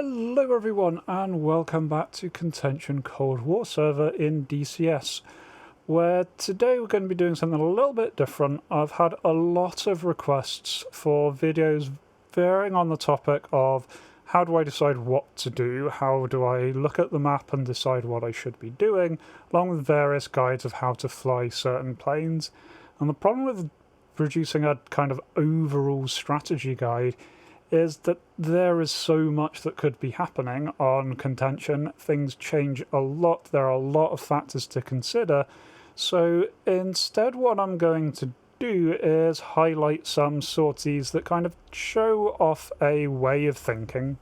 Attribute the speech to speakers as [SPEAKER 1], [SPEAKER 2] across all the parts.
[SPEAKER 1] Hello everyone and welcome back to Contention Cold War server in DCS, where today we're going to be doing something a little bit different. I've had a lot of requests for videos varying on the topic of how do I decide what to do, how do I look at the map and decide what I should be doing, along with various guides of how to fly certain planes. And the problem with producing a kind of overall strategy guide is that there is so much that could be happening on Contention. Things change a lot, there are a lot of factors to consider, so instead what I'm going to do is highlight some sorties that kind of show off a way of thinking.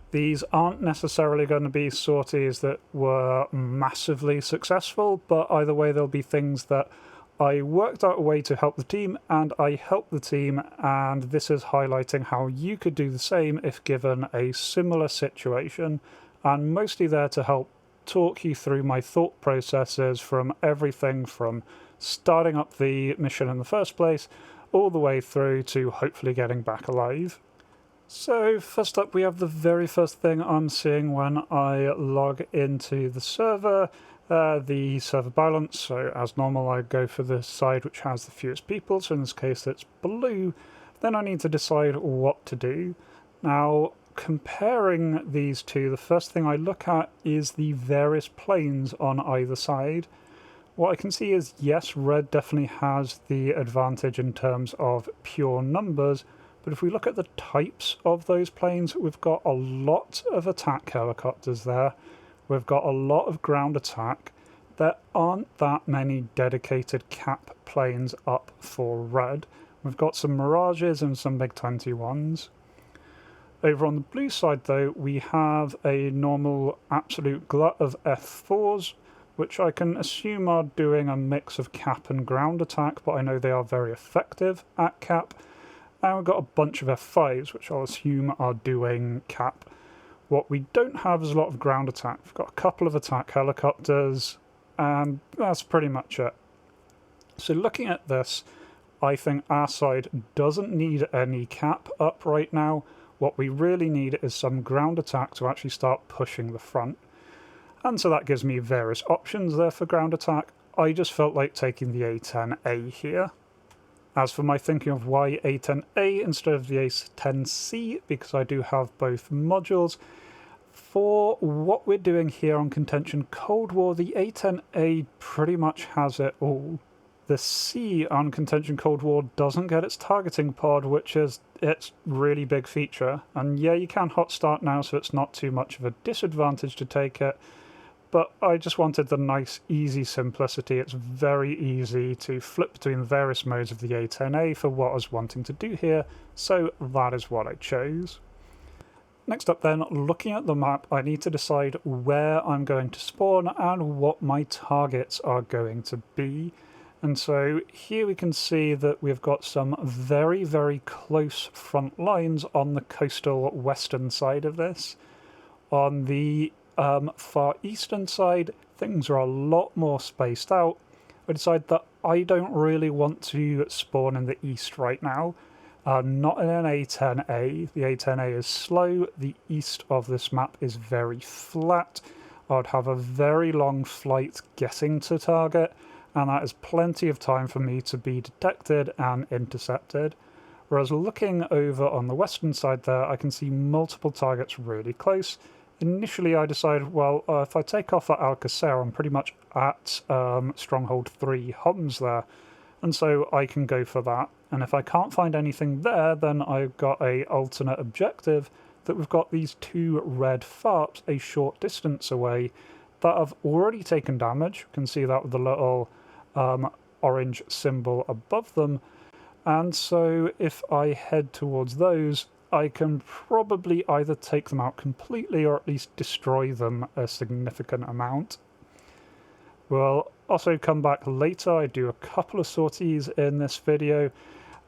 [SPEAKER 1] These aren't necessarily going to be sorties that were massively successful, but either way there'll be things that I worked out a way to help the team, and I helped the team, and this is highlighting how you could do the same if given a similar situation, and mostly there to help talk you through my thought processes from everything from starting up the mission in the first place, all the way through to hopefully getting back alive. So first up we have the very first thing I'm seeing when I log into the server. The server balance, so as normal I go for the side which has the fewest people, so in this case it's blue. Then I need to decide what to do. Now, comparing these two, the first thing I look at is the various planes on either side. What I can see is, yes, red definitely has the advantage in terms of pure numbers, but if we look at the types of those planes, we've got a lot of attack helicopters there. We've got a lot of ground attack. There aren't that many dedicated cap planes up for red. We've got some Mirages and some MiG-21s. Over on the blue side though, we have a normal absolute glut of F4s, which I can assume are doing a mix of cap and ground attack, but I know they are very effective at cap. And we've got a bunch of F5s, which I'll assume are doing cap. What we don't have is a lot of ground attack. We've got a couple of attack helicopters, and that's pretty much it. So looking at this, I think our side doesn't need any cap up right now. What we really need is some ground attack to actually start pushing the front. And so that gives me various options there for ground attack. I just felt like taking the A-10A here. As for my thinking of why A-10A instead of the A-10C, because I do have both modules, for what we're doing here on Contention Cold War, the A-10A pretty much has it all. The C on Contention Cold War doesn't get its targeting pod, which is its really big feature. And yeah, you can hot start now, so it's not too much of a disadvantage to take it. But I just wanted the nice, easy simplicity. It's very easy to flip between the various modes of the A-10A for what I was wanting to do here, so that is what I chose. Next up then, looking at the map, I need to decide where I'm going to spawn and what my targets are going to be. And so here we can see that we've got some very, very close front lines on the coastal western side of this. On the far eastern side, things are a lot more spaced out. I decided that I don't really want to spawn in the east right now. Not in an A-10A. The A-10A is slow. The east of this map is very flat. I'd have a very long flight getting to target, and that is plenty of time for me to be detected and intercepted. Whereas looking over on the western side there, I can see multiple targets really close. Initially I decided, well, if I take off at Alcacer, I'm pretty much at Stronghold 3 Homs there, and so I can go for that. And if I can't find anything there, then I've got an alternate objective that we've got these two red FARPs a short distance away that have already taken damage. You can see that with the little orange symbol above them. And so if I head towards those, I can probably either take them out completely or at least destroy them a significant amount. We'll also come back later. I do a couple of sorties in this video.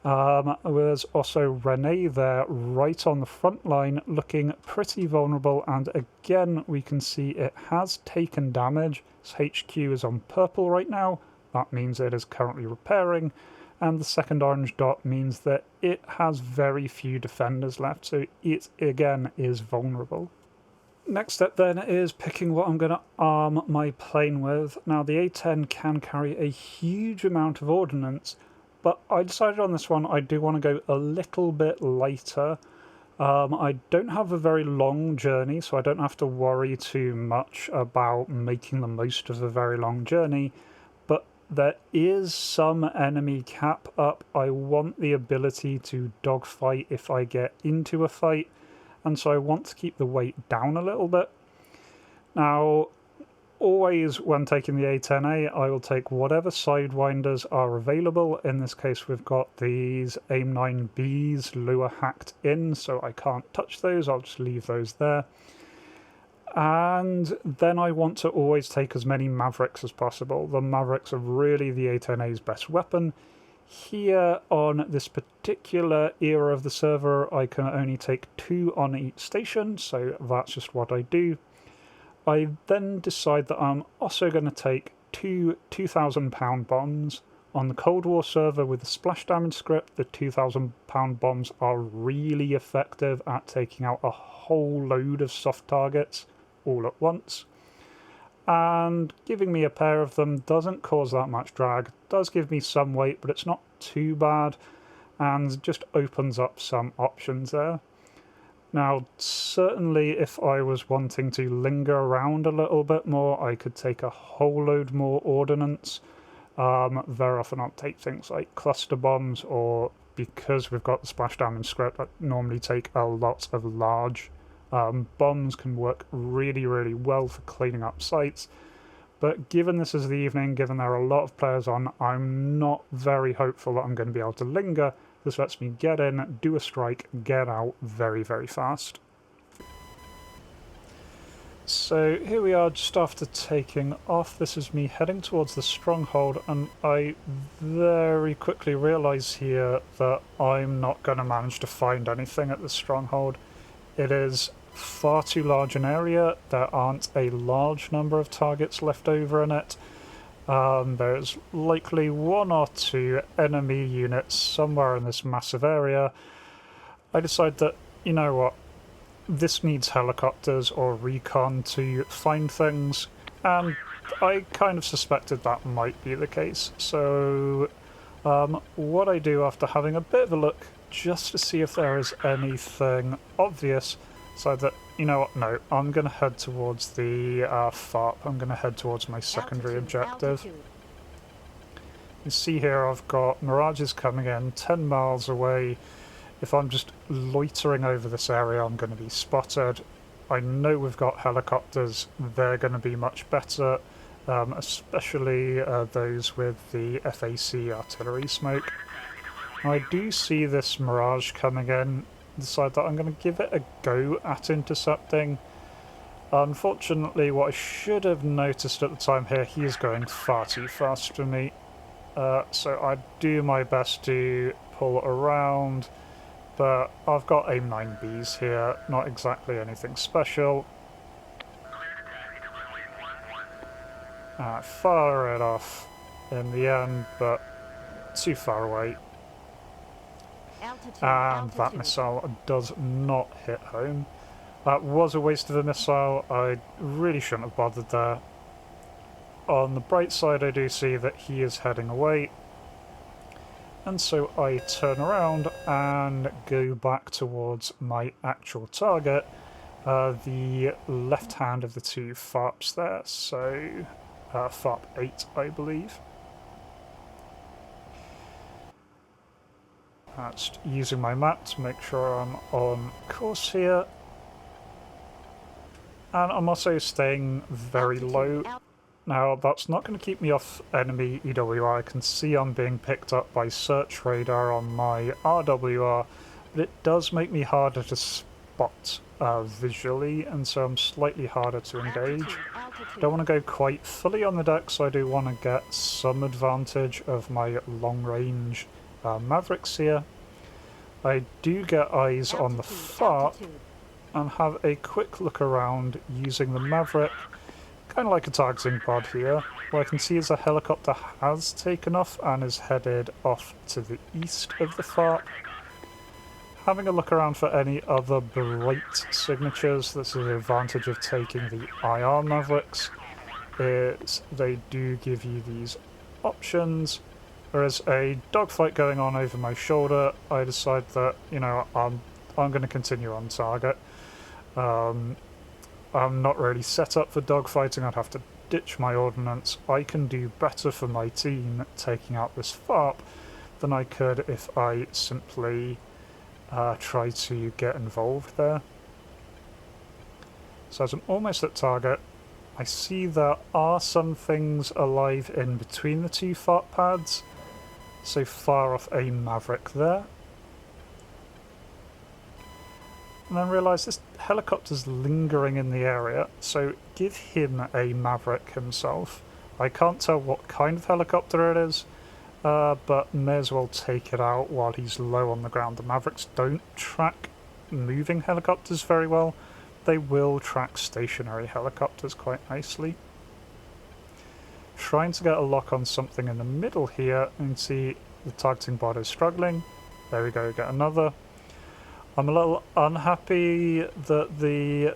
[SPEAKER 1] There's also Rene there right on the front line looking pretty vulnerable, and again we can see it has taken damage. Its HQ is on purple right now. That means it is currently repairing, and the second orange dot means that it has very few defenders left, so it again is vulnerable. Next step then is picking what I'm going to arm my plane with. Now the A-10 can carry a huge amount of ordnance, but I decided on this one I do want to go a little bit lighter. I don't have a very long journey, so I don't have to worry too much about making the most of a very long journey, but there is some enemy cap up. I want the ability to dogfight if I get into a fight, and so I want to keep the weight down a little bit. Now, always when taking the A-10A, I will take whatever sidewinders are available. In this case, we've got these AIM-9Bs lure hacked in, so I can't touch those. I'll just leave those there. And then I want to always take as many Mavericks as possible. The Mavericks are really the A-10A's best weapon. Here on this particular era of the server, I can only take 2 on each station, so that's just what I do. I then decide that I'm also going to take 2 2,000-pound bombs. On the Cold War server with the splash damage script, the 2,000-pound bombs are really effective at taking out a whole load of soft targets all at once. And giving me a pair of them doesn't cause that much drag. It does give me some weight, but it's not too bad, and just opens up some options there. Now, certainly if I was wanting to linger around a little bit more, I could take a whole load more ordnance. Very often I'll take things like cluster bombs, or because we've got the splash damage script, I normally take a lot of large bombs. Can work really, really well for cleaning up sites. But given this is the evening, given there are a lot of players on, I'm not very hopeful that I'm going to be able to linger. This lets me get in, do a strike, get out very, very fast. So here we are just after taking off. This is me heading towards the stronghold, and I very quickly realise here that I'm not going to manage to find anything at the stronghold. It is far too large an area. There aren't a large number of targets left over in it. There's likely 1 or 2 enemy units somewhere in this massive area. I decide that, you know what, this needs helicopters or recon to find things, and I kind of suspected that might be the case. So what I do after having a bit of a look just to see if there is anything obvious, so that, you know what, no, I'm going to head towards the FARP. I'm going to head towards my secondary objective. You see here I've got mirages coming in 10 miles away. If I'm just loitering over this area, I'm going to be spotted. I know we've got helicopters. They're going to be much better, especially those with the FAC artillery smoke. I do see this mirage coming in. Decide that I'm going to give it a go at intercepting. Unfortunately, what I should have noticed at the time here, he is going far too fast for me. So I do my best to pull around, but I've got AIM-9Bs here, not exactly anything special. Fire it off in the end, but too far away. And that missile does not hit home. That was a waste of a missile. I really shouldn't have bothered there. On the bright side, I do see that he is heading away, and so I turn around and go back towards my actual target, the left hand of the 2 FARPs there, so FARP 8 I believe. Just using my map to make sure I'm on course here. And I'm also staying very low. Now, that's not going to keep me off enemy EWR. I can see I'm being picked up by search radar on my RWR, but it does make me harder to spot visually, and so I'm slightly harder to engage. Don't want to go quite fully on the deck, so I do want to get some advantage of my long-range Mavericks here. I do get eyes on the FARP and have a quick look around using the Maverick Kind of like a targeting pod here. What I can see is a helicopter has taken off and is headed off to the east of the FARP. Having a look around for any other bright signatures. This is the advantage of taking the IR Mavericks, is they do give you these options. There is a dogfight going on over my shoulder. I decide that, you know, I'm going to continue on target. I'm not really set up for dogfighting. I'd have to ditch my ordnance. I can do better for my team taking out this FARP than I could if I simply try to get involved there. So as I'm almost at target, I see there are some things alive in between the two FARP pads, so fire off a Maverick there. And then realise this helicopter's lingering in the area, so give him a Maverick himself. I can't tell what kind of helicopter it is, but may as well take it out while he's low on the ground. The Mavericks don't track moving helicopters very well. They will track stationary helicopters quite nicely. Trying to get a lock on something in the middle here and see the targeting bot is struggling. There we go, get another. I'm a little unhappy that the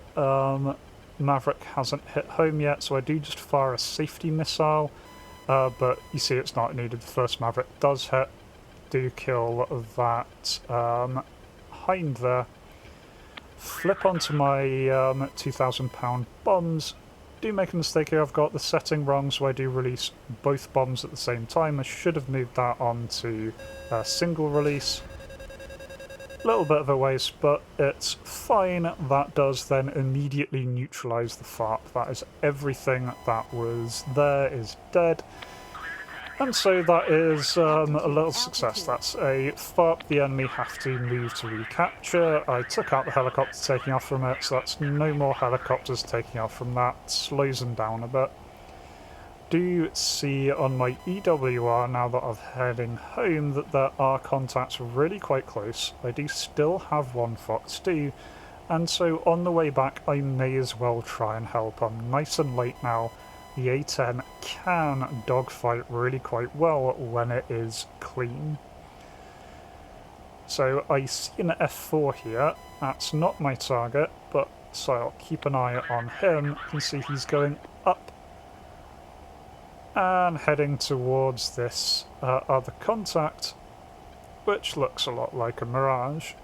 [SPEAKER 1] Maverick hasn't hit home yet, so I do just fire a safety missile. But you see it's not needed. The first Maverick does hit. Do kill that hind there. Flip onto my 2,000 pound bombs. Do make a mistake here. I've got the setting wrong, so I do release both bombs at the same time. I should have moved that on to single release. A little bit of a waste, but it's fine. That does then immediately neutralise the FARP. That is everything that was there is dead. And so that is a little success. That's a FARP the enemy have to move to recapture. I took out the helicopter taking off from it, so that's no more helicopters taking off from that. Slows them down a bit. Do see on my EWR now that I'm heading home that there are contacts really quite close. I do still have one Fox 2, and so on the way back I may as well try and help. I'm nice and late now. The A-10 can dogfight really quite well when it is clean. So I see an F4 here. That's not my target, but so I'll keep an eye on him. You can see he's going up and heading towards this other contact, which looks a lot like a Mirage.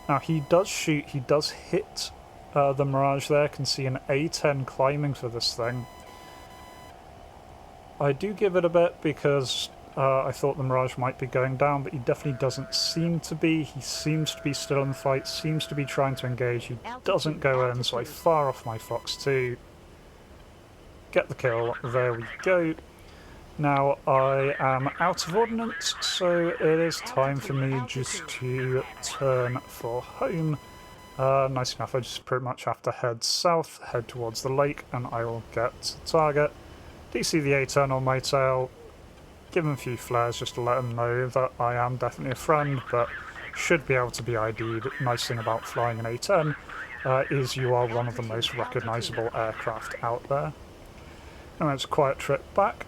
[SPEAKER 1] Now he does shoot, he does hit the Mirage there. Can see an A-10 climbing for this thing. I do give it a bit because I thought the Mirage might be going down, but he definitely doesn't seem to be. He seems to be still in the fight, seems to be trying to engage. He doesn't go in, so I fire off my Fox 2. Get the kill, there we go. Now I am out of ordnance, so it is time for me just to turn for home. Nice enough, I just pretty much have to head south, head towards the lake, and I will get to target. Do you see the A-10 on my tail? Give him a few flares just to let him know that I am definitely a friend, but should be able to be ID'd. Nice thing about flying an A-10 is you are one of the most recognisable aircraft out there. And it's a quiet trip back.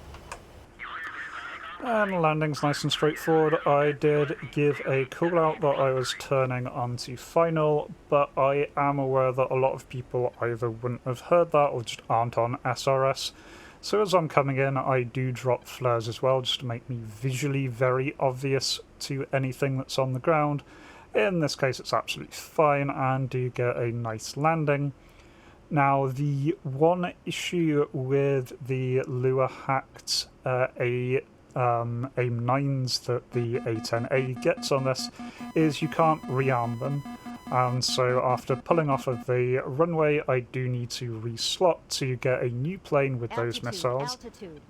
[SPEAKER 1] And landing's nice and straightforward. I did give a call out that I was turning onto final, but I am aware that a lot of people either wouldn't have heard that or just aren't on SRS. So as I'm coming in, I do drop flares as well, just to make me visually very obvious to anything that's on the ground. In this case, it's absolutely fine, and do get a nice landing. Now, the one issue with the lure-hacked AIM-9s that the A-10A gets on this is you can't rearm them. And so after pulling off of the runway, I do need to reslot to get a new plane with those missiles.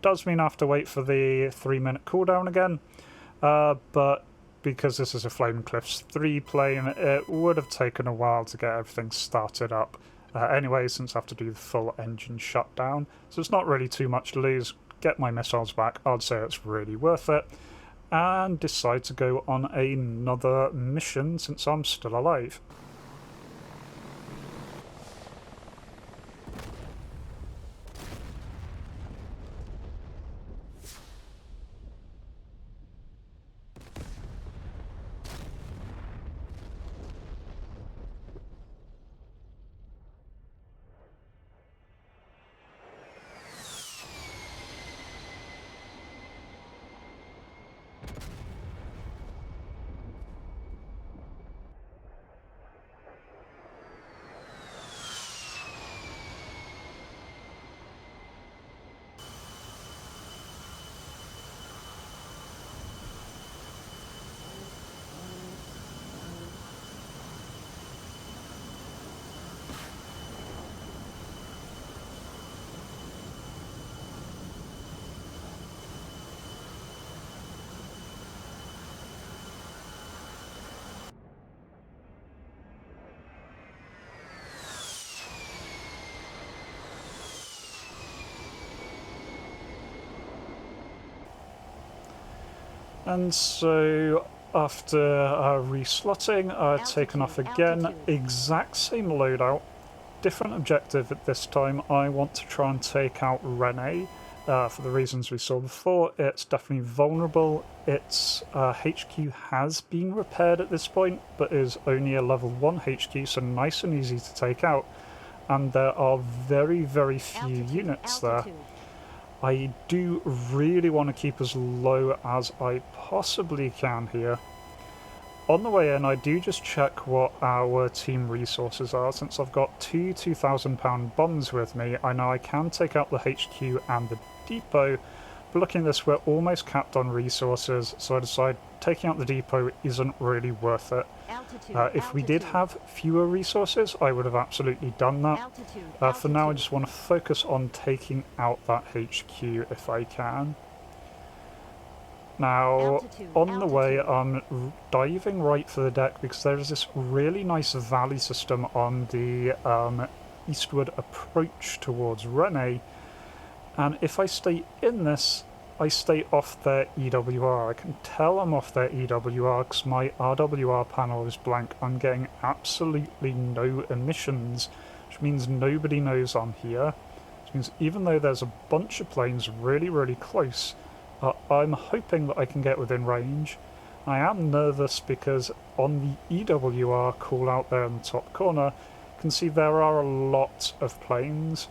[SPEAKER 1] Does mean I have to wait for the 3-minute cooldown again, but because this is a Flaming Cliffs 3 plane, it would have taken a while to get everything started up. Anyway, since I have to do the full engine shutdown, so it's not really too much to lose. Get my missiles back, I'd say it's really worth it, and decide to go on another mission since I'm still alive. And so after reslotting, taken off again, exact same loadout, different objective at this time. I want to try and take out Rene. For the reasons we saw before, it's definitely vulnerable. Its HQ has been repaired at this point, but is only a level 1 HQ, so nice and easy to take out. And there are very, very few units there. I do really want to keep as low as I possibly can here. On the way in, I do just check what our team resources are. Since I've got two £2,000 bombs with me, I know I can take out the HQ and the depot, but looking at this, we're almost capped on resources, so I decide taking out the depot isn't really worth it. If we did have fewer resources, I would have absolutely done that. For now, I just want to focus on taking out that HQ if I can. Now, on the way, I'm diving right for the deck because there is this really nice valley system on the eastward approach towards Rene, and if I stay in this, I stay off their EWR. I can tell I'm off their EWR because my RWR panel is blank. I'm getting absolutely no emissions, which means nobody knows I'm here. Which means even though there's a bunch of planes really, really close, I'm hoping that I can get within range. I am nervous because on the EWR call out there in the top corner, you can see there are a lot of planes.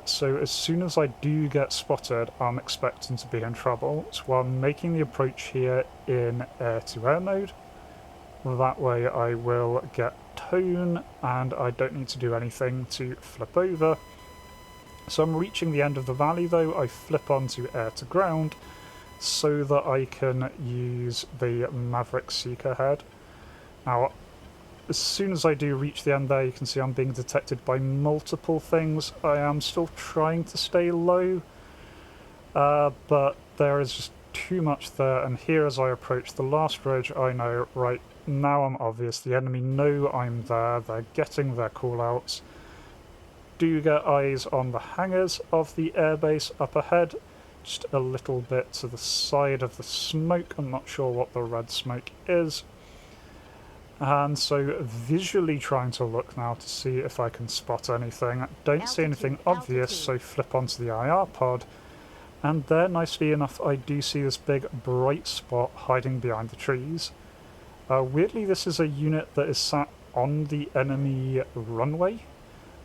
[SPEAKER 1] So as soon as I do get spotted, I'm expecting to be in trouble. So I'm making the approach here in air-to-air mode. That way I will get tone and I don't need to do anything to flip over. So I'm reaching the end of the valley though. I flip onto air-to-ground so that I can use the Maverick Seeker head. Now, as soon as I do reach the end there, you can see I'm being detected by multiple things. I am still trying to stay low, but there is just too much there. And here as I approach the last ridge, I know, right, now I'm obvious. The enemy know I'm there. They're getting their callouts. Do get eyes on the hangars of the airbase up ahead, just a little bit to the side of the smoke. I'm not sure what the red smoke is. And so visually trying to look now to see if I can spot anything. Don't see anything obvious, so flip onto the IR pod. And there, nicely enough, I do see this big bright spot hiding behind the trees. Weirdly, this is a unit that is sat on the enemy runway.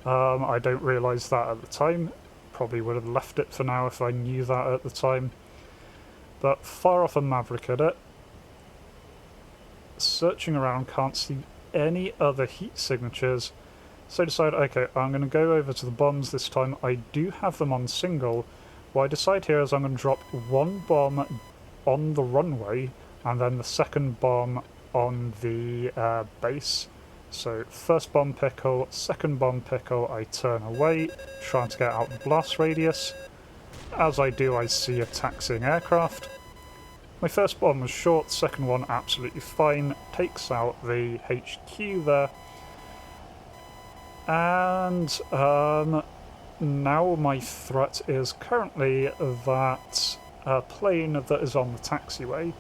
[SPEAKER 1] I don't realise that at the time. Probably would have left it for now if I knew that at the time. But far off a Maverick at it. Searching around, can't see any other heat signatures. So I decide, okay, I'm going to go over to the bombs this time. I do have them on single. What I decide here is I'm going to drop one bomb on the runway and then the second bomb on the base. So first bomb pickle, second bomb pickle, I turn away, trying to get out the blast radius. As I do, I see a taxiing aircraft. My first bomb was short, second one absolutely fine, takes out the HQ there. And now my threat is currently that plane that is on the taxiway.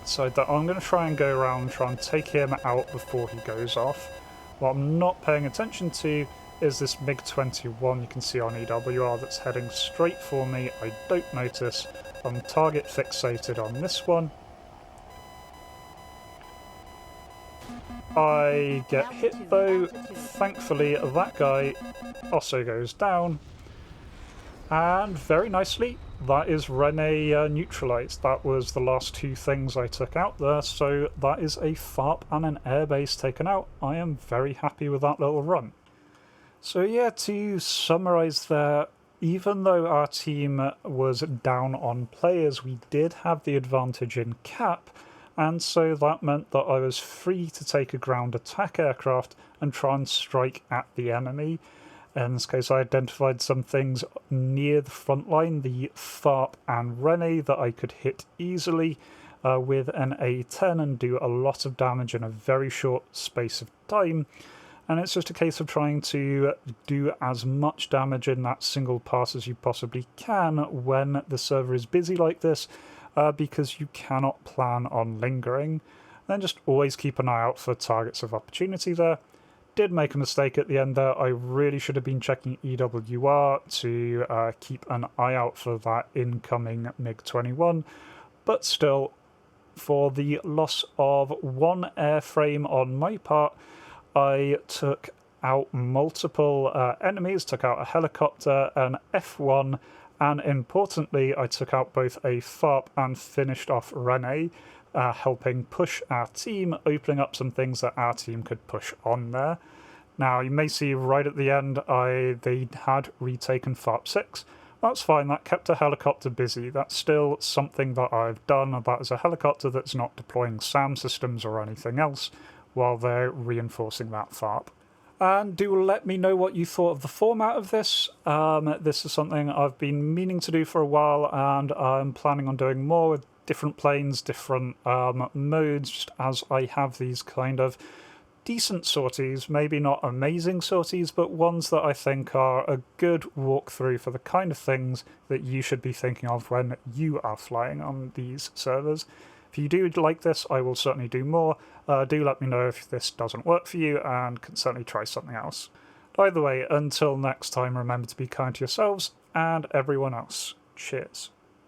[SPEAKER 1] So that I'm going to try and go around and try and take him out before he goes off. What I'm not paying attention to is this MiG-21 you can see on EWR that's heading straight for me. I don't notice. I'm target fixated on this one. I get hit though. Thankfully that guy also goes down. And very nicely, that is Rene neutralised. That was the last two things I took out there, so that is a FARP and an airbase taken out. I am very happy with that little run. So yeah, to summarise there, even though our team was down on players, we did have the advantage in cap, and so that meant that I was free to take a ground attack aircraft and try and strike at the enemy. In this case, I identified some things near the front line, the FARP and Rene, that I could hit easily with an A-10 and do a lot of damage in a very short space of time. And it's just a case of trying to do as much damage in that single pass as you possibly can when the server is busy like this, because you cannot plan on lingering. Then just always keep an eye out for targets of opportunity there. Did make a mistake at the end there. I really should have been checking EWR to keep an eye out for that incoming MiG-21, but still, for the loss of one airframe on my part, I took out multiple enemies, took out a helicopter, an F1, and importantly I took out both a FARP and finished off Rene, helping push our team, opening up some things that our team could push on there. Now you may see right at the end they had retaken FARP 6. That's fine, that kept a helicopter busy. That's still something that I've done. That is a helicopter that's not deploying SAM systems or anything else while they're reinforcing that FARP. And do let me know what you thought of the format of this. This is something I've been meaning to do for a while, and I'm planning on doing more with different planes, different modes, just as I have these kind of decent sorties, maybe not amazing sorties, but ones that I think are a good walkthrough for the kind of things that you should be thinking of when you are flying on these servers. If you do like this, I will certainly do more. Do let me know if this doesn't work for you, and can certainly try something else. Either way, until next time, remember to be kind to yourselves and everyone else. Cheers.